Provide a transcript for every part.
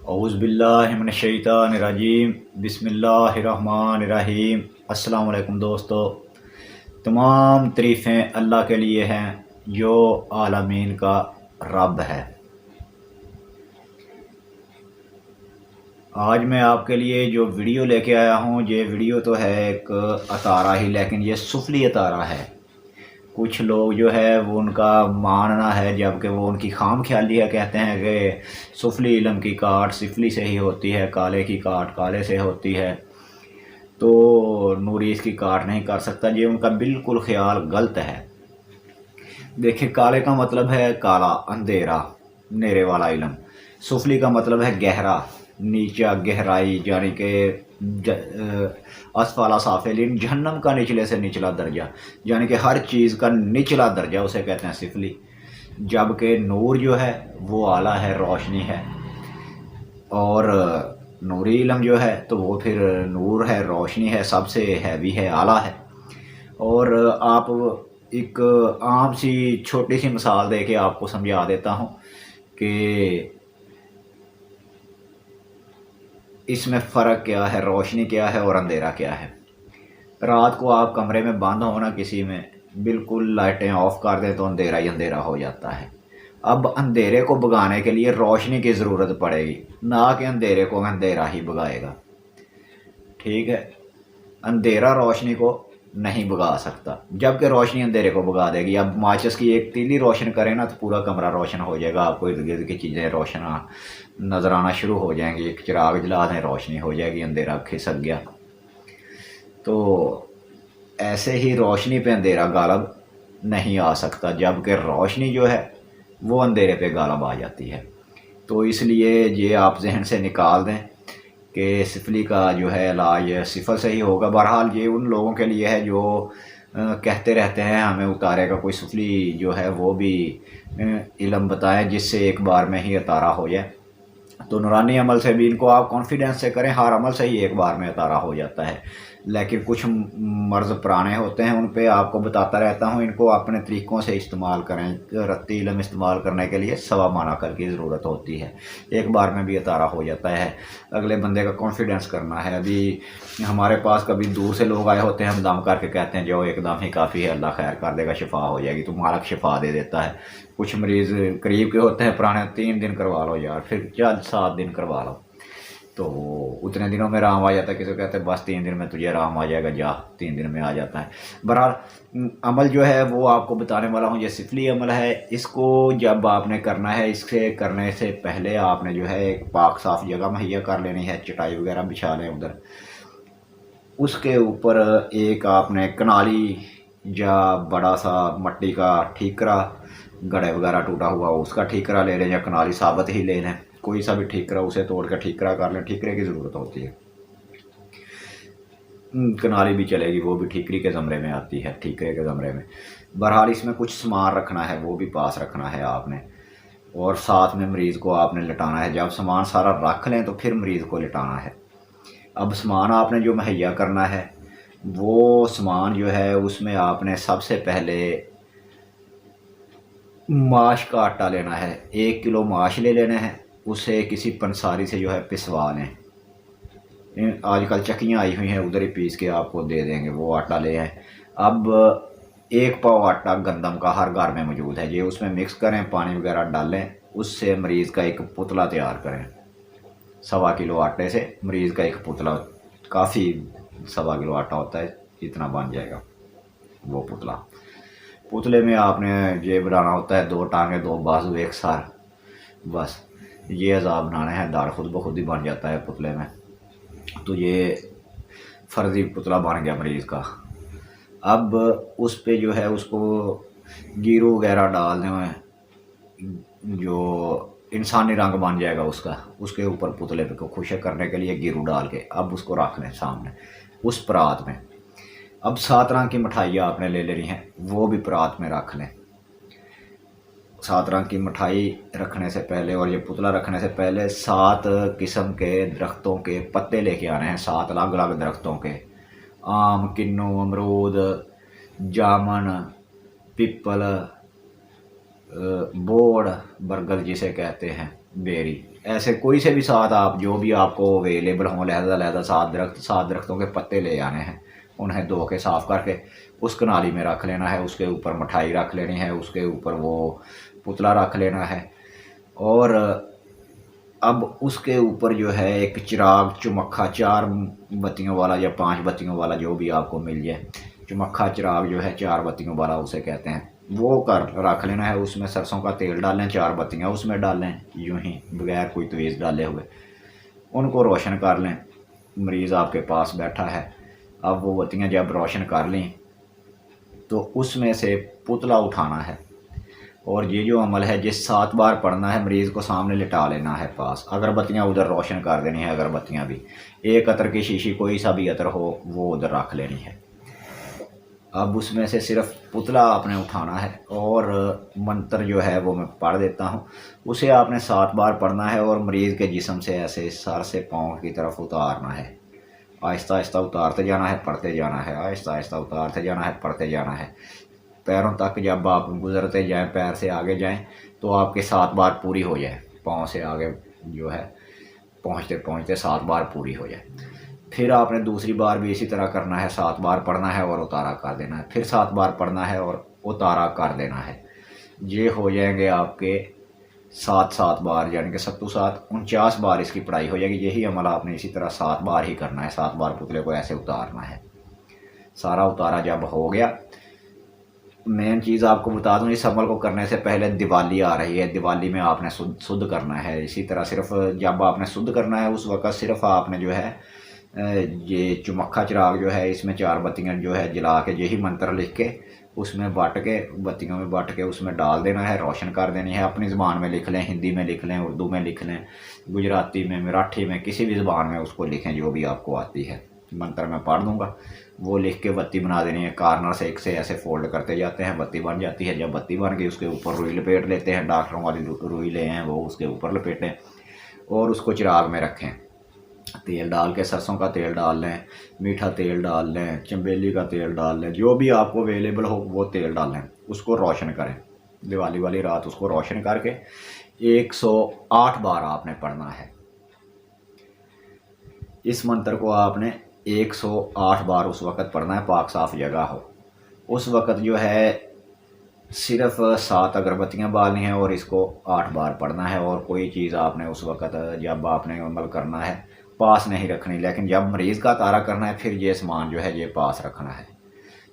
औज़ुबिल्लाहिमिनश्शैतानिर्रजीम बिस्मिल्लाहिर्रहमानिर्रहीम। अस्सलाम वालेकुम दोस्तों, तमाम तारीफ़ें अल्लाह के लिए हैं जो आलमीन का रब है। आज मैं आपके लिए जो वीडियो लेके आया हूँ, ये वीडियो तो है एक अतारा ही, लेकिन ये सुफली अतारा है। कुछ लोग जो है वो उनका मानना है, जबकि वो उनकी खाम ख्याली है। कहते हैं कि सुफली इल्म की काट सिफली से ही होती है, काले की काट काले से होती है, तो नूरी इसकी काट नहीं कर सकता। ये उनका बिल्कुल ख्याल गलत है। देखिए, काले का मतलब है काला, अंधेरा, नेरे वाला इल्म। सुफली का मतलब है गहरा, नीचा, गहराई, यानी कि असफाला साफिलिन, जहन्नम का निचले से निचला दर्जा, यानी कि हर चीज़ का निचला दर्जा उसे कहते हैं सिफली। जबकि नूर जो है वो आला है, रोशनी है। और नूरी इल्म जो है तो वो फिर नूर है, रोशनी है, सबसे हैवी है, आला है। और आप एक आम सी छोटी सी मिसाल दे के आपको समझा देता हूँ कि इसमें फ़र्क क्या है, रोशनी क्या है और अंधेरा क्या है। रात को आप कमरे में बंद हो ना, किसी में बिल्कुल लाइटें ऑफ कर दें तो अंधेरा ही अंधेरा हो जाता है। अब अंधेरे को भगाने के लिए रोशनी की ज़रूरत पड़ेगी, ना कि अंधेरे को अंधेरा ही भगाएगा। ठीक है, अंधेरा रोशनी को नहीं भगा सकता, जबकि रोशनी अंधेरे को भगा देगी। अब माचिस की एक तीली रोशन करें ना तो पूरा कमरा रोशन हो जाएगा, आपको इर्द गिर्द की चीज़ें रोशन नज़र आना शुरू हो जाएंगी। एक चिराग जला दें, रोशनी हो जाएगी, अंधेरा खिसक गया। तो ऐसे ही रोशनी पे अंधेरा गालब नहीं आ सकता, जबकि रोशनी जो है वो अंधेरे पे गालब आ जाती है। तो इसलिए ये आप जहन से निकाल दें कि सिफली का जो है इलाज सिफर से ही होगा। बहरहाल ये उन लोगों के लिए है जो कहते रहते हैं हमें उतारे का कोई सुफली जो है वो भी इल्म बताएं जिससे एक बार में ही अतारा हो जाए। तो नूरानी अमल से भी इनको आप कॉन्फिडेंस से करें, हर अमल से ही एक बार में अतारा हो जाता है। लेकिन कुछ मर्ज़ पुराने होते हैं, उन पे आपको बताता रहता हूँ, इनको अपने तरीक़ों से इस्तेमाल करें। रत्ती इल्म इस्तेमाल करने के लिए सवा माना कल की ज़रूरत होती है, एक बार में भी अतारा हो जाता है। अगले बंदे का कॉन्फिडेंस करना है। अभी हमारे पास कभी दूर से लोग आए होते हैं, हम दम करके कहते हैं जाओ एकदम ही काफ़ी है, अल्लाह खैर कर देगा, शिफा हो जाएगी, तो मालक शिफा दे देता है। कुछ मरीज़ करीब के होते हैं पुराने, 3 दिन करवा लो यार, फिर चल 7 दिन करवा लो, तो उतने दिनों में आराम आ जाता है। किसी को कहते हैं बस 3 दिन में तुझे आराम आ जाएगा, जा, 3 दिन में आ जाता है। बहरहाल अमल जो है वो आपको बताने वाला हूँ, ये सिफली अमल है। इसको जब आपने करना है, इससे करने से पहले आपने जो है एक पाक साफ़ जगह मुहैया कर लेनी है, चटाई वगैरह बिछा लें उधर। उसके ऊपर एक आपने कनाली या बड़ा सा मट्टी का ठीकरा, गड़े वगैरह टूटा हुआ उसका ठीकरा ले लें, या कनाली साबित ही ले लें, कोई सा भी ठीकरा, उसे तोड़ कर ठीकरा कर लें। ठीकरे की ज़रूरत होती है, कनाली भी चलेगी, वो भी ठीकरी के ज़मरे में आती है, ठीकरे के ज़मरे में। बहरहाल इसमें कुछ सामान रखना है, वो भी पास रखना है आपने, और साथ में मरीज़ को आपने लिटाना है। जब सामान सारा रख लें तो फिर मरीज़ को लिटाना है। अब सामान आपने जो मुहैया करना है, वो सामान जो है उसमें आपने सबसे पहले माश का आटा लेना है। 1 किलो माश ले लेना है, उसे किसी पंसारी से जो है पिसवा लें। आजकल चक्कियाँ आई हुई हैं, उधर ही पीस के आपको दे देंगे, वो आटा ले आए। अब 1 पाव आटा गंदम का हर घर में मौजूद है, ये उसमें मिक्स करें, पानी वगैरह डालें, उससे मरीज़ का एक पुतला तैयार करें। 1.25 किलो आटे से मरीज़ का एक पुतला, काफ़ी 1.25 किलो आटा होता है, इतना बन जाएगा वो पुतला। पुतले में आपने ये बनाना होता है 2 टांगे 2 बाजू एक सार, बस ये अज़ा बनाने हैं, दाढ़ खुद ब खुद ही बन जाता है पुतले में। तो ये फर्जी पुतला बन गया मरीज़ का। अब उस पे जो है उसको गिरू वगैरह डाल दें, जो इंसानी रंग बन जाएगा उसका, उसके ऊपर पुतले पे को खुश करने के लिए गिरू डाल के अब उसको रख लें सामने उस परात में। अब 7 रंग की मिठाइयाँ आपने ले लेनी हैं, वो भी परात में रख लें। 7 रंग की मिठाई रखने से पहले और ये पुतला रखने से पहले 7 किस्म के दरख्तों के पत्ते लेके आने हैं, 7 अलग अलग दरख्तों के। आम, किन्नू, अमरूद, जामुन, पिपल, बोड़, बरगद जिसे कहते हैं, बेरी, ऐसे कोई से भी सात आप जो भी आपको अवेलेबल हों, लहदा सात दरख्तों के पत्ते ले आने हैं, उन्हें धो के साफ़ करके उस कनाली में रख लेना है। उसके ऊपर मिठाई रख लेनी है, उसके ऊपर वो पुतला रख लेना है। और अब उसके ऊपर जो है एक चिराग चुमक्खा 4 बत्तियों वाला या 5 बत्तियों वाला जो भी आपको मिल जाए, चुमक्खा चिराग जो है 4 बत्तियों वाला उसे कहते हैं, वो कर रख लेना है। उसमें सरसों का तेल डालें, 4 बत्तियाँ उसमें डालें, यूं ही बगैर कोई तवीज़ डाले हुए उनको रोशन कर लें। मरीज़ आपके पास बैठा है, अब वो बत्तियाँ जब रोशन कर लें तो उसमें से पुतला उठाना है। और ये जो अमल है, जिस 7 बार पढ़ना है, मरीज़ को सामने लिटा लेना है पास। अगरबत्तियाँ उधर रोशन कर देनी है, अगरबत्तियाँ भी एक अतर की शीशी कोई सा भी अतर हो वो उधर रख लेनी है। अब उसमें से सिर्फ पुतला आपने उठाना है और मंत्र जो है वो मैं पढ़ देता हूँ, उसे आपने 7 बार पढ़ना है और मरीज़ के जिस्म से ऐसे सर से पाँव की तरफ उतारना है। आहिस्ता आहिस्ता उतारते जाना है, पढ़ते जाना है, आहिस्ता आहिस्ता उतारते जाना है, पढ़ते जाना है। पैरों तक जब आप गुजरते जाएं, पैर से आगे जाएं तो आपके 7 बार पूरी हो जाए। पाँव से आगे जो है पहुंचते पहुंचते 7 बार पूरी हो जाए। फिर आपने दूसरी बार भी इसी तरह करना है, 7 बार पढ़ना है और उतारा कर देना है। फिर 7 बार पढ़ना है और उतारा कर देना है। ये हो जाएंगे आपके 7 बार, यानी कि 7 7 49 बार इसकी पढ़ाई हो जाएगी। यही अमल आपने इसी तरह 7 बार ही करना है। 7 बार पुतले को ऐसे उतारना है। सारा उतारा जब हो गया, मेन चीज़ आपको बता दूं, इस अमल को करने से पहले दिवाली आ रही है। दिवाली में आपने शुद्ध करना है। इसी तरह सिर्फ जब आपने शुद्ध करना है उस वक़्त सिर्फ आपने जो है ये चुमक्खा चिराग जो है, इसमें 4 बत्तियाँ जो है जला के यही मंत्र लिख के उसमें बाँट के, बत्तियों में बाँट के उसमें डाल देना है, रोशन कर देनी है। अपनी ज़ुबान में लिख लें, हिंदी में लिख लें, उर्दू में लिख लें, गुजराती में, मराठी में, किसी भी ज़ुबान में उसको लिखें जो भी आपको आती है। मंत्र मैं पढ़ दूँगा, वो लिख के बत्ती बना देनी है। कार्नर से एक से ऐसे फोल्ड करते जाते हैं, बत्ती बन जाती है। जब बत्ती बन गई उसके ऊपर रुई लपेट लेते हैं, डॉक्टरों वाली रुई ले हैं वो उसके ऊपर लपेटें और उसको चिराग में रखें। तेल डाल के, सरसों का तेल डाल लें, मीठा तेल डाल लें, चंबेली का तेल डाल लें, जो भी आपको अवेलेबल हो वो तेल डालें। उसको रोशन करें, दिवाली वाली रात उसको रोशन करके 108 बार आपने पढ़ना है। इस मंत्र को आपने 108 बार उस वक़्त पढ़ना है, पाक साफ़ जगह हो। उस वक़्त जो है सिर्फ 7 अगरबत्तियाँ बालनी हैं और इसको 8 बार पढ़ना है। और कोई चीज़ आपने उस वक़्त जब आपने अमल करना है पास नहीं रखनी, लेकिन जब मरीज़ का तारा करना है फिर ये सामान जो है ये पास रखना है।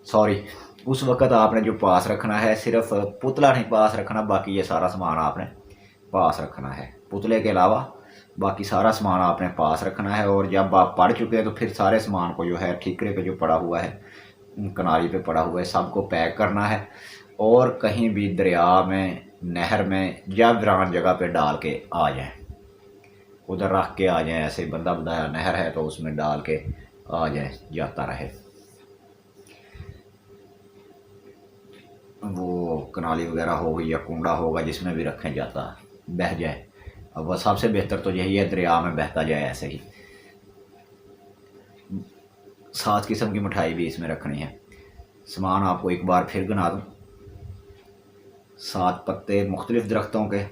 सॉरी, उस वक़्त आपने जो पास रखना है, सिर्फ पुतला नहीं पास रखना, बाकी ये सारा सामान आपने पास रखना है। पुतले के अलावा बाकी सारा सामान आपने पास रखना है। और जब आप पढ़ चुके हैं तो फिर सारे सामान को जो है ठीकरे पे जो पड़ा हुआ है, कनारी पे पड़ा हुआ है, सबको पैक करना है और कहीं भी दरिया में, नहर में या वीरान जगह पे डाल के आ जाएं। उधर रख के आ जाएं, ऐसे बंदा बताया नहर है तो उसमें डाल के आ जाएं, जाता रहे। वो कनाली वगैरह होगी या कुंडा होगा जिसमें भी रखें, जाता बह जाए। अब वह सबसे बेहतर तो यही है दरिया में बहता जाए ऐसे ही। 7 किस्म की मिठाई भी इसमें रखनी है। सामान आपको एक बार फिर गिना दूँ, 7 पत्ते मुख्तलिफ दरख्तों के,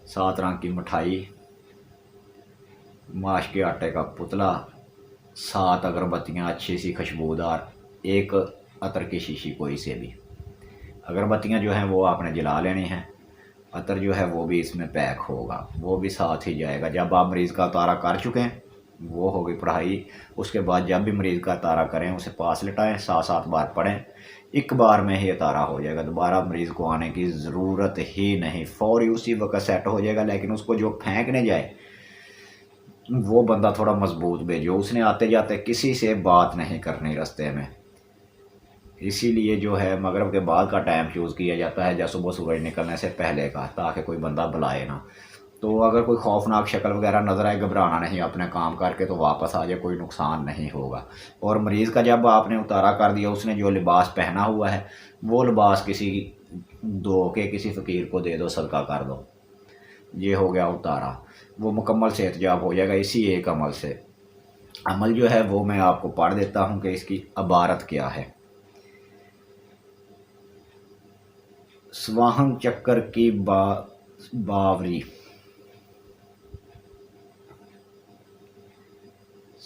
7 रंग की मिठाई, माश के आटे का पुतला, 7 अगरबत्तियाँ अच्छी सी खुशबूदार, एक अतर की शीशी कोई से भी। अगरबत्तियाँ जो हैं वो आपने जला लेनी हैं। अतर जो है वो भी इसमें पैक होगा, वो भी साथ ही जाएगा। जब आप मरीज़ का तारा कर चुके हैं, वो होगी पढ़ाई। उसके बाद जब भी मरीज़ का तारा करें उसे पास लिटाएं, 7 बार पढ़ें, एक बार में ही तारा हो जाएगा। दोबारा मरीज़ को आने की ज़रूरत ही नहीं, फौरी उसी वक्त सेट हो जाएगा। लेकिन उसको जो फेंकने जाए वो बंदा थोड़ा मजबूत भेजो, उसने आते जाते किसी से बात नहीं करनी रास्ते में। इसीलिए जो है मगरिब के बाद का टाइम चूज़ किया जाता है, या सुबह सूरज निकलने से पहले का, ताकि कोई बंदा बुलाए ना। तो अगर कोई खौफनाक शक्ल वगैरह नज़र आए, घबराना नहीं, अपने काम करके तो वापस आ जाए, कोई नुकसान नहीं होगा। और मरीज़ का जब आपने उतारा कर दिया, उसने जो लिबास पहना हुआ है वो लिबास किसी दो के किसी फ़कीर को दे दो, सदका कर दो। ये हो गया उतारा, वो मुकम्मल सेहतयाब हो जाएगा इसी एक अमल से। अमल जो है वो मैं आपको पढ़ देता हूँ कि इसकी इबारत क्या है। स्वाहन चक्कर की बावरी,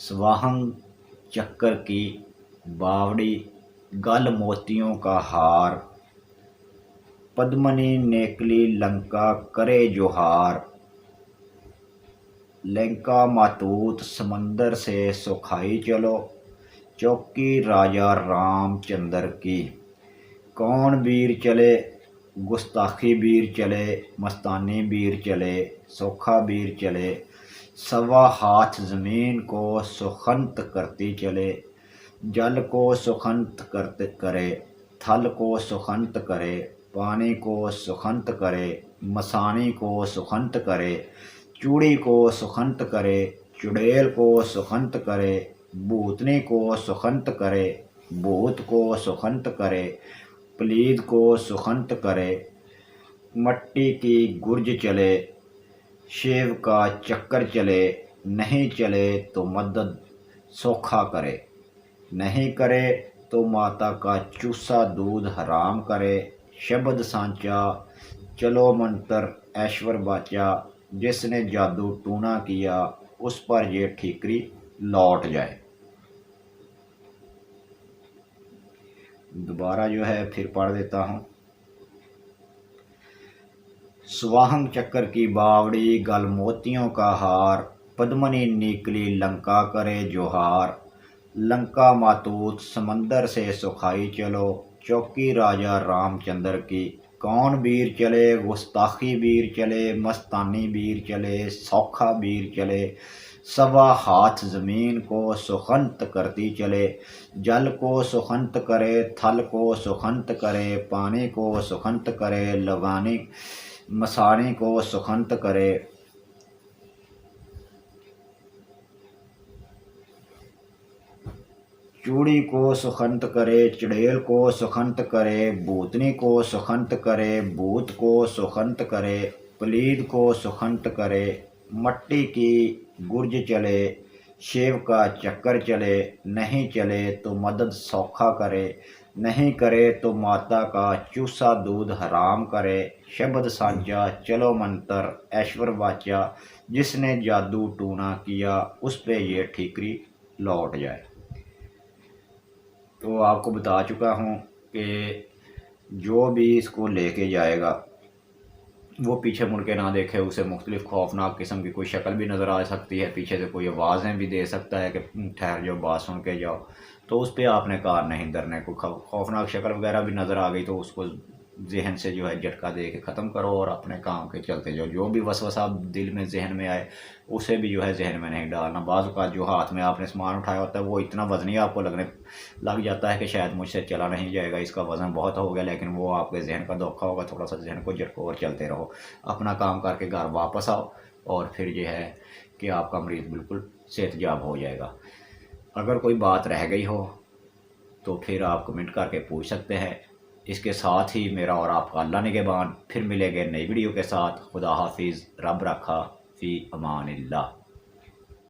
स्वाहंग चक्कर की बावड़ी गल मोतियों का हार, पद्मनी नेकली लंका करे जोहार। लंका मातूत समंदर से सुखाई चलो, चौकी राजा रामचंद्र की। कौन वीर चले गुस्ताखी वीर चले, मस्तानी वीर चले, सोखा वीर चले। सवा हाथ ज़मीन को सुखंत करती चले, जल को सुखंत करते करे, थल को सुखंत करे, पानी को सुखंत करे, मसानी को सुखंत करे, चूड़ी को सुखंत करे, चुड़ैल को सुखंत करे, भूतनी को सुखंत करे, भूत को सुखंत करे, प्लीद को सुखंत करे। मट्टी की गुर्ज चले, शेव का चक्कर चले, नहीं चले तो मदद सोखा करे, नहीं करे तो माता का चूसा दूध हराम करे। शब्द सांचा चलो मंत्र ऐश्वर बाचा, जिसने जादू टूना किया उस पर ये ठीकरी लौट जाए। दोबारा जो है फिर पढ़ देता हूँ। स्वाहंग चक्कर की बावड़ी गल मोतियों का हार, पद्मनी निकली लंका करे जोहार। लंका मातूत समंदर से सुखाई चलो, चौकी राजा रामचंद्र की। कौन वीर चले गुस्ताखी वीर चले, मस्तानी वीर चले, सौखा वीर चले। सवा हाथ ज़मीन को सुखंत करती चले, जल को सुखंत करे, थल को सुखंत करे, पानी को सुखंत करे, लगानी मसानी को सुखंत करे। चूड़ी को सुखंत करे, चुड़ैल को सुखंत करे, भूतनी को सुखंत करे, भूत को सुखंत करे, प्लीद को सुखंत करे। मट्टी की गुर्ज चले, शेव का चक्कर चले, नहीं चले तो मदद सौखा करे, नहीं करे तो माता का चूसा दूध हराम करे। शब्द सांचा चलो मंत्र ऐश्वर वाचा, जिसने जादू टूना किया उस पे ये ठीकरी लौट जाए। तो आपको बता चुका हूँ कि जो भी इसको लेके जाएगा वो पीछे मुड़ के ना देखे, उसे मुख्तलिफ खौफनाक किस्म की कोई शक्ल भी नज़र आ सकती है, पीछे से कोई आवाज़ें भी दे सकता है कि ठहर जाओ बात सुन के जाओ। तो उस पर आपने कार नहीं डरने को, खौफनाक शक्ल वगैरह भी नज़र आ गई तो उसको जहन से जो है झटका दे के ख़त्म करो और अपने काम के चलते जाओ। जो भी वसवसा दिल में जहन में आए उसे भी जो है जहन में नहीं डालना। बाज़ का जो हाथ में आपने सामान उठाया होता है वो इतना वज़नी आपको लग जाता है कि शायद मुझसे चला नहीं जाएगा, इसका वज़न बहुत हो गया, लेकिन वो आपके जहन का धोखा होगा। थोड़ा सा जहन को झटको और चलते रहो, अपना काम करके घर वापस आओ और फिर जो है कि आपका मरीज़ बिल्कुल सेहतयाब हो जाएगा। अगर कोई बात रह गई हो तो फिर आप कमेंट करके पूछ सकते हैं। इसके साथ ही मेरा और आपका अल्लाह निगहबान। फिर मिलेंगे नई वीडियो के साथ। खुदा हाफिज़, रब रखा, फ़ी अमानिल्लाह।